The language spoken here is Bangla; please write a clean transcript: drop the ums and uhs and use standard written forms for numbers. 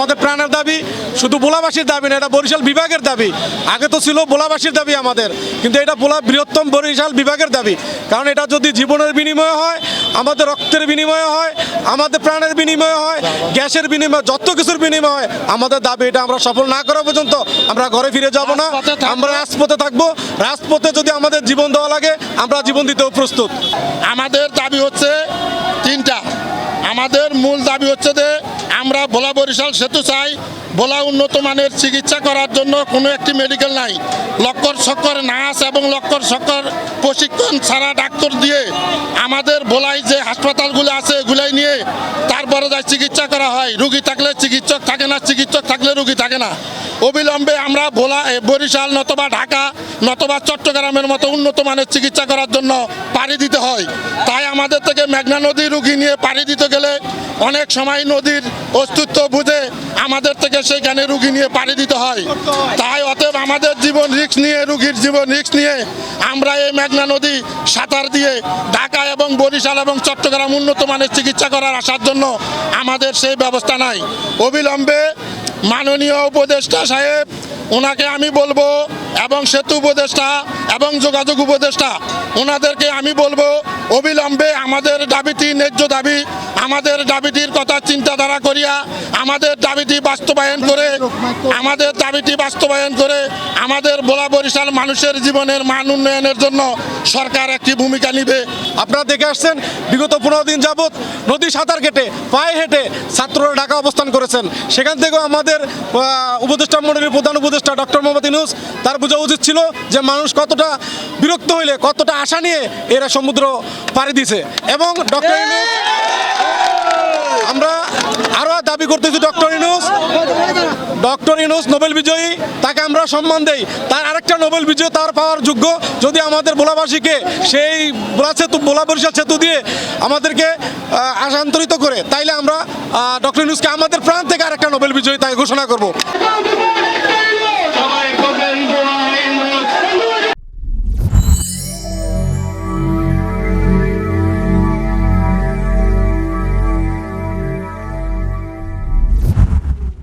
আমাদের প্রাণের দাবি, শুধু ভোলাবাসীর দাবি না, এটা বরিশাল বিভাগের দাবি। আগে তো ছিল ভোলাবাসীর দাবি আমাদের, কিন্তু এটা বৃহত্তম বরিশাল বিভাগের দাবি। কারণ এটা যদি জীবনের বিনিময়ে হয়, আমাদের রক্তের বিনিময়ে হয়, আমাদের প্রাণের বিনিময়ে হয়, গ্যাসের বিনিময়ে, যত কিছুর বিনিময়ে হয়, আমাদের দাবি এটা আমরা সফল না করা পর্যন্ত আমরা ঘরে ফিরে যাব না। আমরা রাজপথে থাকবো। রাজপথে যদি আমাদের জীবন দেওয়া লাগে, আমরা জীবন দিতেও প্রস্তুত। আমাদের দাবি হচ্ছে তিনটা। আমাদের মূল দাবি হচ্ছে যে আমরা ভোলা বরিশাল সেতু চাই। ভোলা উন্নত মানের চিকিৎসা করার জন্য কোনো একটি মেডিকেল নাই। লক্কর চক্কর নার্স এবং লক্কর চক্কর প্রশিক্ষণ ছাড়া ডাক্তার দিয়ে আমাদের ভোলায় যে হাসপাতালগুলো আছে এগুলাই নিয়ে তারপরে যায় চিকিৎসা করা হয়। রুগী থাকলে চিকিৎসক থাকে না, চিকিৎসক থাকলে রুগী থাকে না। অবিলম্বে আমরা বরিশাল নতবা ঢাকা নতবা চট্টগ্রামের মতো উন্নত মানের চিকিৎসা করার জন্য পাড়ি দিতে হয়। তাই আমাদের থেকে মেঘনা নদী রুগী নিয়ে পাড়ি দিতে গেলে অনেক সময় নদীর অস্তিত্ব বুঝে আমাদের থেকে সেইখানে রুগী নিয়ে পাড়ি দিতে হয়। তাই অতএব আমাদের জীবন রিস্ক নিয়ে, রুগীর জীবন রিস্ক নিয়ে আমরা এই মেঘনা নদী সাঁতার দিয়ে ঢাকা এবং বরিশাল এবং চট্টগ্রাম উন্নত মানের চিকিৎসা করার আসার জন্য আমাদের সেই ব্যবস্থা নাই। অবিলম্বে মাননীয় উপদেষ্টা সাহেব, ওনাকে আমি বলবো, এবং সেতু উপদেষ্টা এবং যোগাযোগ উপদেষ্টা, ওনাদেরকে আমি বলবো অবিলম্বে আমাদের দাবিটি ন্যায্য দাবি, আমাদের দাবিটির কথা চিন্তাধারা করিয়া আমাদের দাবিটি বাস্তবায়ন করে আমাদের ভোলা বরিশাল মানুষের জীবনের মান উন্নয়নের জন্য সরকার একটি ভূমিকা নিবে। আপনারা দেখে আসছেন বিগত 15 দিন যাবৎ নদী সাঁতার কেটে পায়ে হেঁটে ছাত্ররা ঢাকা অবস্থান করেছেন। সেখান থেকেও আমাদের উপদেষ্টা মণ্ডলীর প্রধান উপদেষ্টা ডক্টর মোহাম্মদ ইউনূস তার বোঝা উচিত ছিল যে মানুষ কতটা বিরক্ত হইলে, কতটা আশা নিয়ে এরা সমুদ্র পাড়ি দিছে। এবং ডক্টর ইউনূস, আমরা আরও দাবি করতেছি ডক্টর ইউনূস নোবেল বিজয়ী, তাকে আমরা সম্মান দেই। তার আরেকটা নোবেল বিজয় তার পাওয়ার যোগ্য। যদি আমাদের ভোলাবাসীকে সেই ভোলা বরিশাল সেতু দিয়ে আমাদেরকে আশান্তরিত করে, তাইলে আমরা ডক্টর ইউনূসকে আমাদের প্রাণ থেকে আরেকটা নোবেল বিজয়ী তাকে ঘোষণা করব।